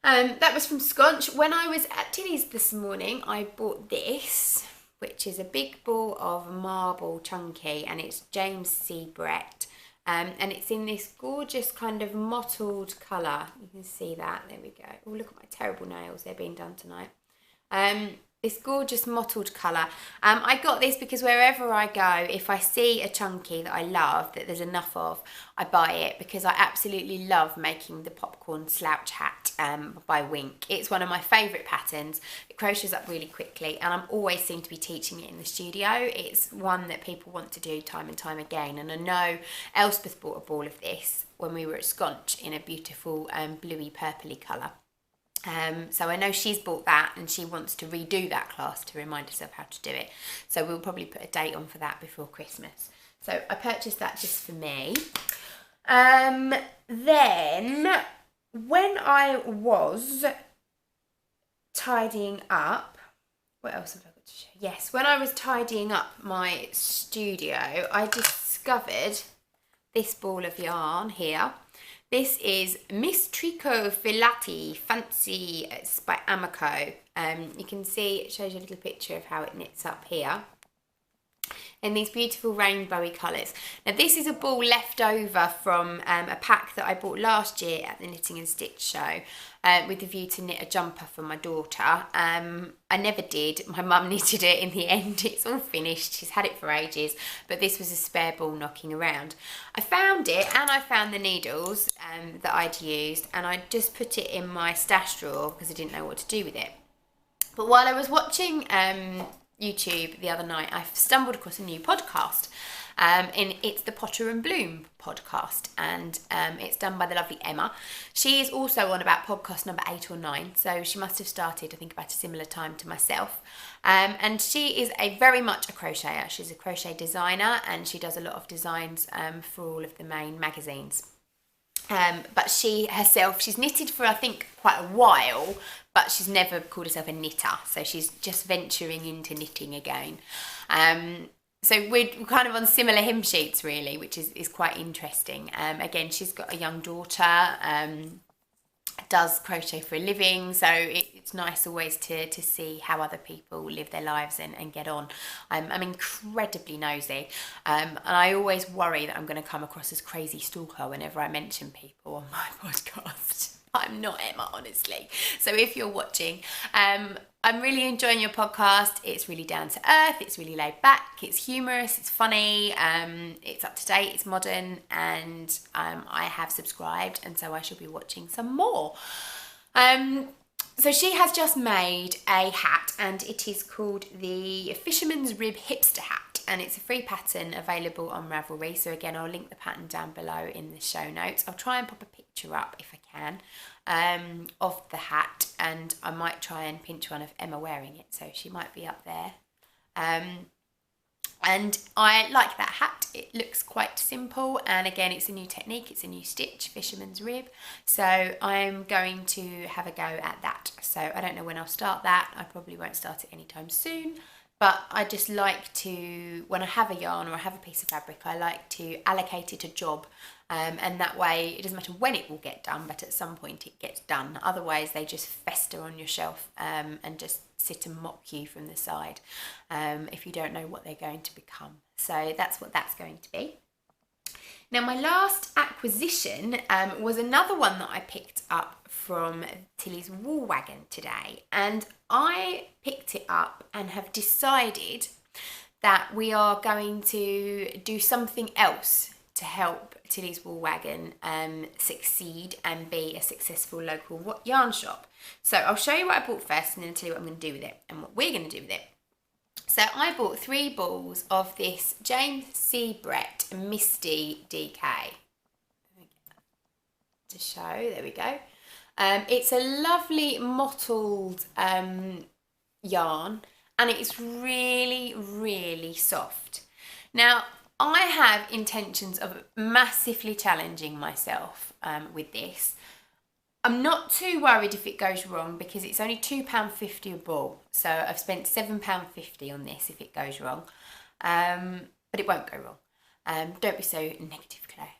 That was from Scotch. When I was at Tilly's this morning, I bought this, which is a big ball of marble chunky, and it's James C. Brett. And it's in this gorgeous kind of mottled colour. You can see that. There we go. Oh, look at my terrible nails. They're being done tonight. This gorgeous mottled colour. I got this because wherever I go, if I see a chunky that I love, that there's enough of, I buy it, because I absolutely love making the popcorn slouch hat by Wink. It's one of my favourite patterns. It crochets up really quickly, and I'm always seem to be teaching it in the studio. It's one that people want to do time and time again, and I know Elspeth bought a ball of this when we were at Scotch in a beautiful bluey purpley colour. So I know she's bought that and she wants to redo that class to remind herself how to do it. So we'll probably put a date on for that before Christmas. So I purchased that just for me. Then when I was tidying up, what else have I got to show? Yes, when I was tidying up my studio, I discovered this ball of yarn here. This is Miss Tricot Filati Fancy. It's by Amico. You can see, it shows you a little picture of how it knits up here in these beautiful rainbowy colours. Now this is a ball left over from a pack that I bought last year at the Knitting and Stitch show with the view to knit a jumper for my daughter. I never did. My mum knitted it in the end. It's all finished. She's had it for ages, but this was a spare ball knocking around. I found it, and I found the needles that I'd used, and I just put it in my stash drawer because I didn't know what to do with it. But while I was watching YouTube the other night, I stumbled across a new podcast, and it's the Potter and Bloom podcast, and it's done by the lovely Emma. She is also on about podcast number 8 or 9, so she must have started, I think, about a similar time to myself. And she is very much a crocheter. She's a crochet designer, and she does a lot of designs for all of the main magazines. But she herself, she's knitted for, I think, quite a while, but she's never called herself a knitter, so she's just venturing into knitting again. So we're kind of on similar hymn sheets really, which is quite interesting. Again, she's got a young daughter, does crochet for a living, so it's nice always to see how other people live their lives and get on. I'm incredibly nosy, and I always worry that I'm going to come across as crazy stalker whenever I mention people on my podcast. I'm not, Emma, honestly. So if you're watching, I'm really enjoying your podcast. It's really down to earth, it's really laid back, it's humorous, it's funny, it's up to date, it's modern, and I have subscribed, and so I shall be watching some more. So she has just made a hat, and it is called the Fisherman's Rib Hipster Hat, and it's a free pattern available on Ravelry. So again, I'll link the pattern down below in the show notes. I'll try and pop a picture up if I can of the hat, and I might try and pinch one of Emma wearing it, so she might be up there. And I like that hat. It looks quite simple, and again, it's a new technique, it's a new stitch, fisherman's rib, so I'm going to have a go at that. So I don't know when I'll start that. I probably won't start it anytime soon, but I just like to, when I have a yarn or I have a piece of fabric, I like to allocate it a job, and that way it doesn't matter when it will get done, but at some point it gets done. Otherwise they just fester on your shelf and just sit and mock you from the side if you don't know what they're going to become. So that's what that's going to be. Now my last acquisition was another one that I picked up from Tilly's Wool Wagon today, and I picked it up and have decided that we are going to do something else to help Tilly's Wool Wagon succeed and be a successful local yarn shop. So I'll show you what I bought first, and then I'll tell you what I'm going to do with it and what we're going to do with it. So I bought 3 balls of this James C. Brett Misty DK. To show, there we go. It's a lovely mottled yarn, and it's really, really soft. Now, I have intentions of massively challenging myself with this. I'm not too worried if it goes wrong, because it's only £2.50 a ball. So I've spent £7.50 on this if it goes wrong. But it won't go wrong. Don't be so negative, Claire.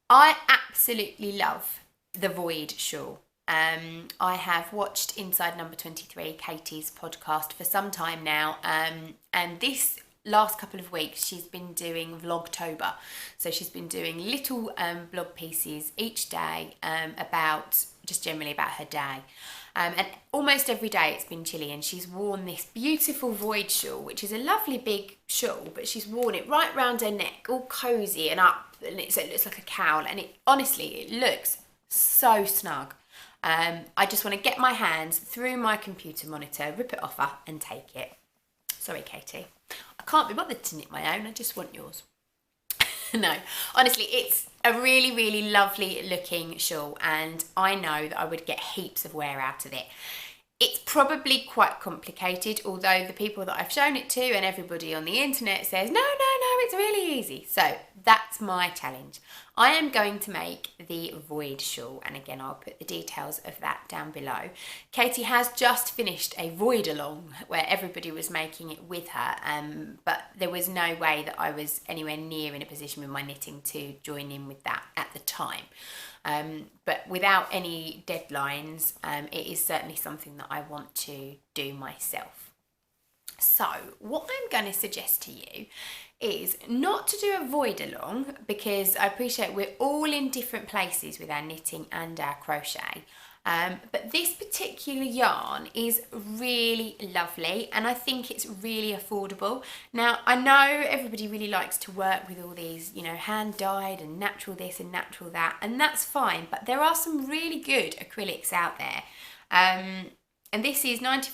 I absolutely love the Void shawl. I have watched Inside Number 23, Katie's podcast, for some time now. And this last couple of weeks she's been doing Vlogtober, so she's been doing little blog pieces each day about just generally about her day, and almost every day it's been chilly, and she's worn this beautiful Void shawl, which is a lovely big shawl, but she's worn it right round her neck, all cozy and up, and it looks like a cowl, and it honestly, it looks so snug. I just want to get my hands through my computer monitor, rip it off her and take it. Sorry, Katie. I can't be bothered to knit my own, I just want yours. No, honestly, it's a really, really lovely looking shawl, and I know that I would get heaps of wear out of it. It's probably quite complicated, although the people that I've shown it to and everybody on the internet says, no, it's really easy. So that's my challenge. I am going to make the Void shawl, and again, I'll put the details of that down below. Katie has just finished a Void along where everybody was making it with her, but there was no way that I was anywhere near in a position with my knitting to join in with that at the time. But without any deadlines, it is certainly something that I want to do myself. So what I'm going to suggest to you is not to do a Void along, because I appreciate we're all in different places with our knitting and our crochet. But this particular yarn is really lovely, and I think it's really affordable. Now, I know everybody really likes to work with all these, you know, hand dyed and natural this and natural that, and that's fine, but there are some really good acrylics out there. And this is 94%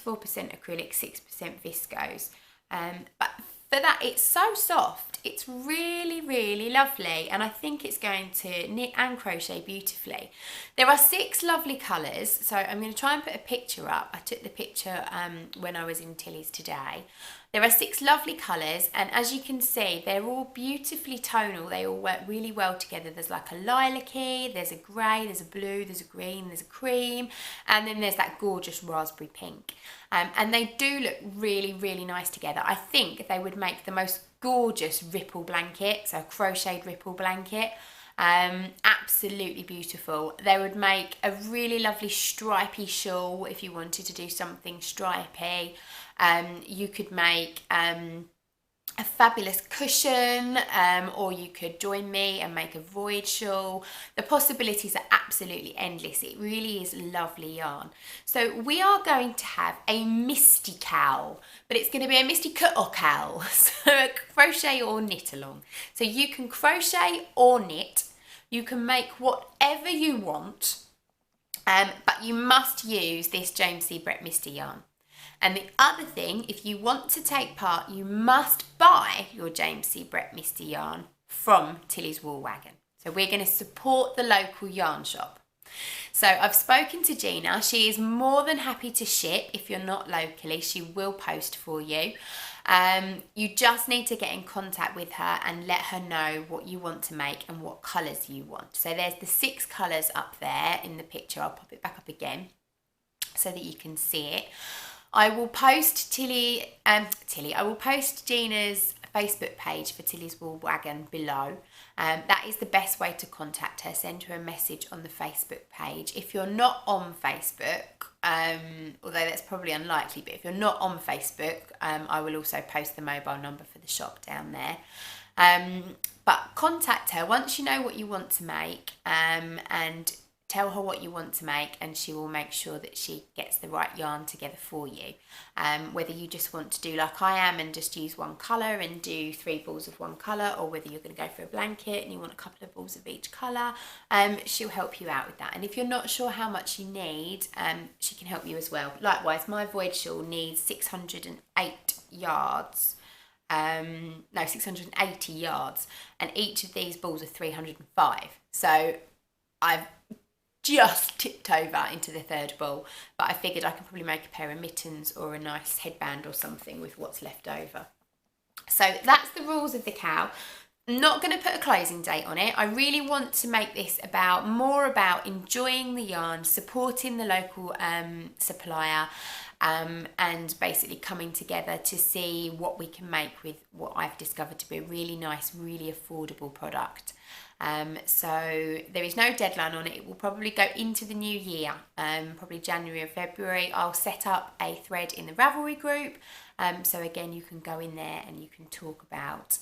acrylic, 6% viscose. But for that, it's so soft. It's really, really lovely, and I think it's going to knit and crochet beautifully. There are 6 lovely colours, so I'm going to try and put a picture up. I took the picture when I was in Tilly's today. There are 6 lovely colours, and as you can see, they're all beautifully tonal. They all work really well together. There's like a lilac-y, there's a grey, there's a blue, there's a green, there's a cream, and then there's that gorgeous raspberry pink. And they do look really, really nice together. I think they would make the most gorgeous ripple blanket, so a crocheted ripple blanket. Absolutely beautiful. They would make a really lovely stripy shawl if you wanted to do something stripy. You could make a fabulous cushion, or you could join me and make a void shawl. The possibilities are absolutely endless. It really is lovely yarn. So we are going to have a misty cowl, but it's going to be a misty cut or cowl, so a crochet or knit along. So you can crochet or knit, you can make whatever you want, but you must use this James C. Brett Misty yarn. And the other thing, if you want to take part, you must buy your James C. Brett Misty yarn from Tilly's Wool Wagon. So we're going to support the local yarn shop. So I've spoken to Gina. She is more than happy to ship. If you're not locally, she will post for you. You just need to get in contact with her and let her know what you want to make and what colours you want. So there's the 6 colours up there in the picture. I'll pop it back up again so that you can see it. I will post I will post Gina's Facebook page for Tilly's Wool Wagon below. That is the best way to contact her. Send her a message on the Facebook page. If you're not on Facebook, although that's probably unlikely, but if you're not on Facebook, I will also post the mobile number for the shop down there. But contact her once you know what you want to make, and tell her what you want to make, and she will make sure that she gets the right yarn together for you. Whether you just want to do like I am and just use one colour and do 3 balls of one colour, or whether you're going to go for a blanket and you want a couple of balls of each colour, she'll help you out with that. And if you're not sure how much you need, she can help you as well. Likewise, my void shawl needs 608 yards. 680 yards, and each of these balls are 305. So I've just tipped over into the 3rd ball, but I figured I could probably make a pair of mittens or a nice headband or something with what's left over. So that's the rules of the cowl. I'm not going to put a closing date on it. I really want to make this more about enjoying the yarn, supporting the local supplier, and basically coming together to see what we can make with what I've discovered to be a really nice, really affordable product. So there is no deadline on it. It will probably go into the new year, probably January or February. I'll set up a thread in the Ravelry group. So again, you can go in there and you can talk about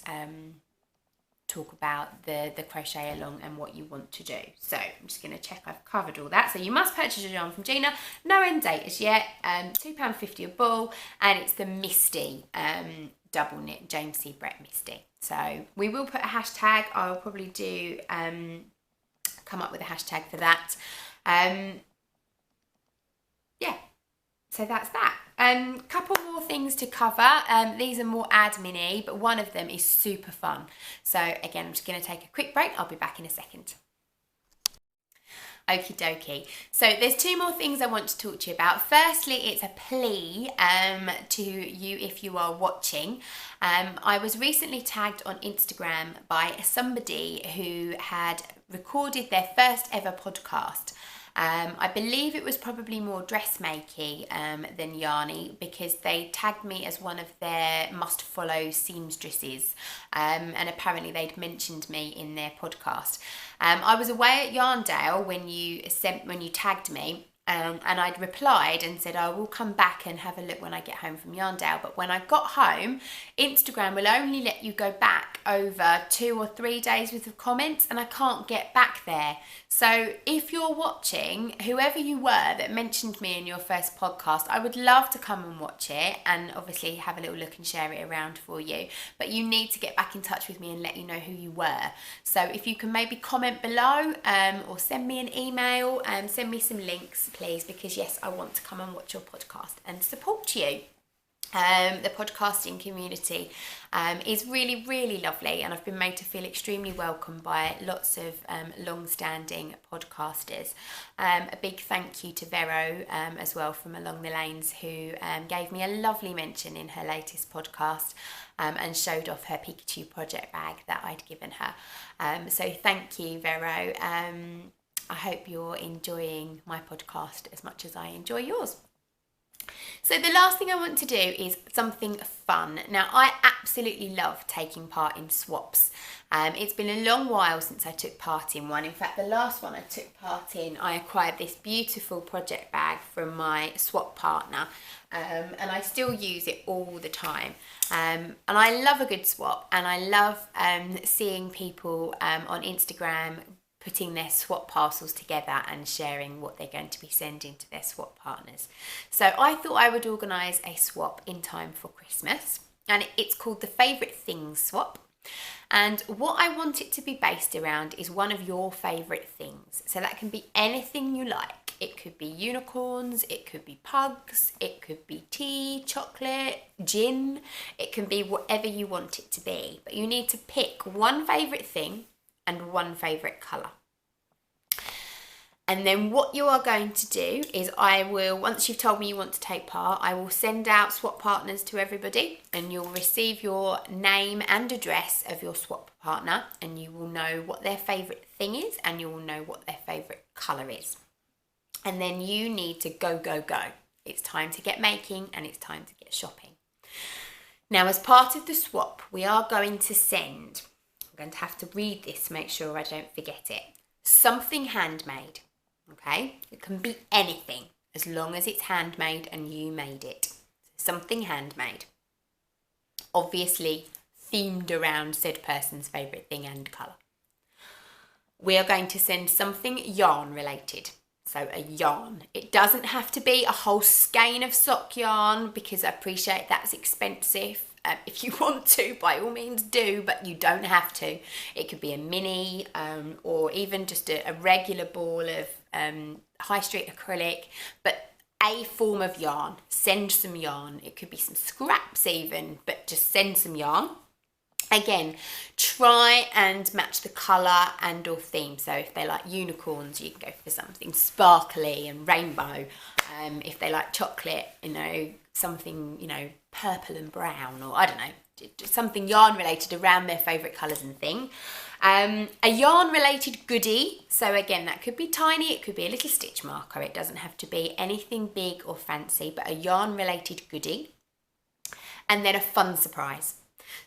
the crochet along and what you want to do. So I'm just going to check I've covered all that. So you must purchase your yarn from Gina. No end date as yet. £2.50 a ball, and it's the Misty double knit James C. Brett Misty. So we will put a hashtag. I'll probably do come up with a hashtag for that. Yeah, so that's that. Couple more things to cover. These are more admin-y, but one of them is super fun. So again, I'm just going to take a quick break. I'll be back in a second. Okie dokie. So there's 2 more things I want to talk to you about. Firstly, it's a plea to you if you are watching. I was recently tagged on Instagram by somebody who had recorded their first ever podcast. I believe it was probably more dressmaking than yarny, because they tagged me as one of their must-follow seamstresses, and apparently they'd mentioned me in their podcast. I was away at Yarndale when you tagged me, and I'd replied and said I will come back and have a look when I get home from Yarndale. But when I got home, Instagram will only let you go back over 2 or 3 days worth of comments, and I can't get back there. So if you're watching, whoever you were that mentioned me in your first podcast, I would love to come and watch it and obviously have a little look and share it around for you. But you need to get back in touch with me and let you know who you were. So if you can maybe comment below, or send me an email, send me some links, please, because yes, I want to come and watch your podcast and support you. The podcasting community is really, really lovely, and I've been made to feel extremely welcome by lots of long-standing podcasters. A big thank you to Vero as well from Along the Lanes, who gave me a lovely mention in her latest podcast and showed off her Pikachu project bag that I'd given her. So thank you, Vero. I hope you're enjoying my podcast as much as I enjoy yours. So the last thing I want to do is something fun. Now, I absolutely love taking part in swaps. It's been a long while since I took part in one. In fact, the last one I took part in, I acquired this beautiful project bag from my swap partner, and I still use it all the time. And I love a good swap, and I love seeing people on Instagram putting their swap parcels together and sharing what they're going to be sending to their swap partners. So I thought I would organise a swap in time for Christmas, and it's called the Favourite Things Swap. And what I want it to be based around is one of your favourite things. So that can be anything you like. It could be unicorns, it could be pugs, it could be tea, chocolate, gin. It can be whatever you want it to be. But you need to pick one favourite thing and one favourite colour. And then what you are going to do is I will, once you've told me you want to take part, I will send out swap partners to everybody, and you'll receive your name and address of your swap partner, and you will know what their favourite thing is, and you will know what their favourite colour is. And then you need to go, go, go. It's time to get making, and it's time to get shopping. Now, as part of the swap, we are going to send, I'm going to have to read this to make sure I don't forget it, something handmade. Okay, it can be anything as long as it's handmade and you made it. Something handmade. Obviously themed around said person's favourite thing and colour. We are going to send something yarn related. So a yarn. It doesn't have to be a whole skein of sock yarn, because I appreciate that's expensive. If you want to, by all means do, but you don't have to. It could be a mini or even just a regular ball of high street acrylic, but a form of yarn. Send some yarn. It could be some scraps even, but just send some yarn. Again, try and match the colour and or theme. So if they like unicorns, you can go for something sparkly and rainbow. If they like chocolate, something, purple and brown, or I don't know, something yarn related around their favourite colours and thing. A yarn related goodie. So again, that could be tiny, it could be a little stitch marker. It doesn't have to be anything big or fancy, but a yarn related goodie. And then a fun surprise.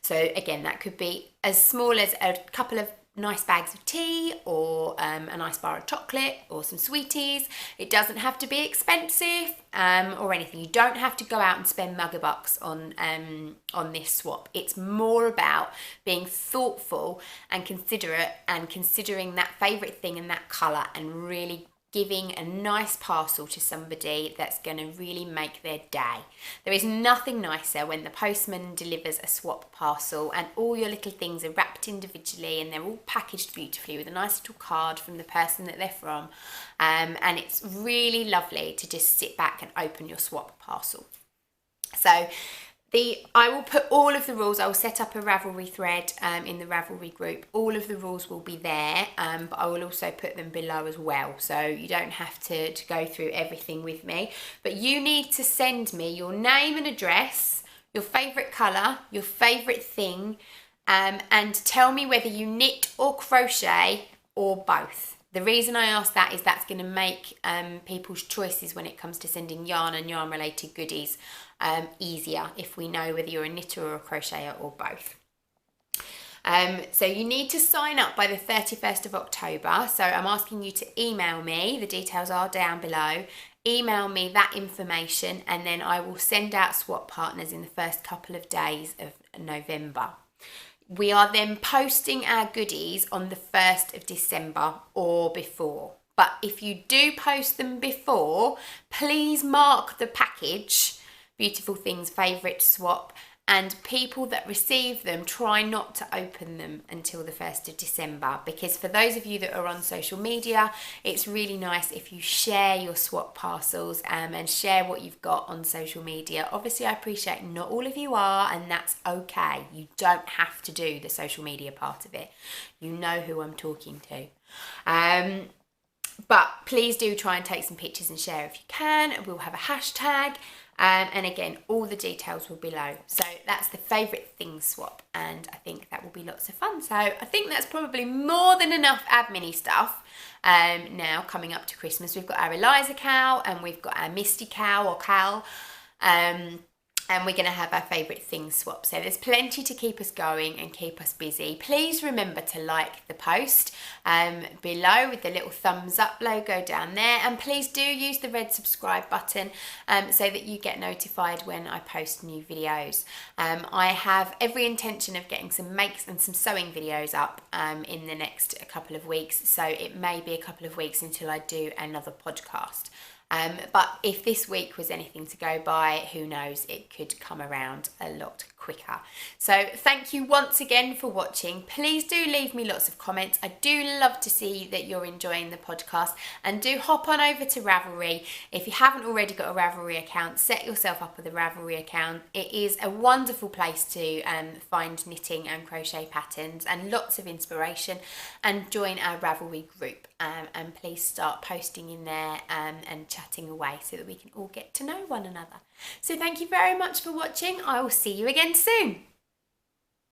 So again, that could be as small as a couple of nice bags of tea, or a nice bar of chocolate, or some sweeties. It doesn't have to be expensive or anything. You don't have to go out and spend mugger bucks on this swap. It's more about being thoughtful and considerate, and considering that favourite thing and that colour, and really giving a nice parcel to somebody that's going to really make their day. There is nothing nicer when the postman delivers a swap parcel and all your little things are wrapped individually and they're all packaged beautifully with a nice little card from the person that they're from, and it's really lovely to just sit back and open your swap parcel. So I will put all of the rules. I will set up a Ravelry thread in the Ravelry group. All of the rules will be there, but I will also put them below as well. So you don't have to go through everything with me. But you need to send me your name and address, your favourite colour, your favourite thing, and tell me whether you knit or crochet or both. The reason I ask that is that's going to make people's choices when it comes to sending yarn and yarn related goodies easier, if we know whether you're a knitter or a crocheter or both. So you need to sign up by the 31st of October. So I'm asking you to email me. The details are down below. Email me that information, and then I will send out swap partners in the first couple of days of November. We are then posting our goodies on the 1st of December or before. But if you do post them before, please mark the package Beautiful Things Favourite Swap, and people that receive them, try not to open them until the 1st of December, because for those of you that are on social media, it's really nice if you share your swap parcels and share what you've got on social media. Obviously, I appreciate not all of you are, and that's okay. You don't have to do the social media part of it. You know who I'm talking to. But please do try and take some pictures and share if you can. We'll have a hashtag. And again, all the details will be below. So that's the favourite things swap, and I think that will be lots of fun. So I think that's probably more than enough admin-y stuff. Now coming up to Christmas, we've got our Eliza cow and we've got our Misty cow or Cal. And we're going to have our favourite things swap. So there's plenty to keep us going and keep us busy. Please remember to like the post below with the little thumbs up logo down there, and please do use the red subscribe button so that you get notified when I post new videos. I have every intention of getting some makes and some sewing videos up in the next couple of weeks, so it may be a couple of weeks until I do another podcast. But if this week was anything to go by, who knows, it could come around a lot quicker. So thank you once again for watching. Please do leave me lots of comments. I do love to see that you're enjoying the podcast, and do hop on over to Ravelry. If you haven't already got a Ravelry account, set yourself up with a Ravelry account. It is a wonderful place to find knitting and crochet patterns and lots of inspiration, and join our Ravelry group. And please start posting in there and chatting away so that we can all get to know one another. So thank you very much for watching. I will see you again soon.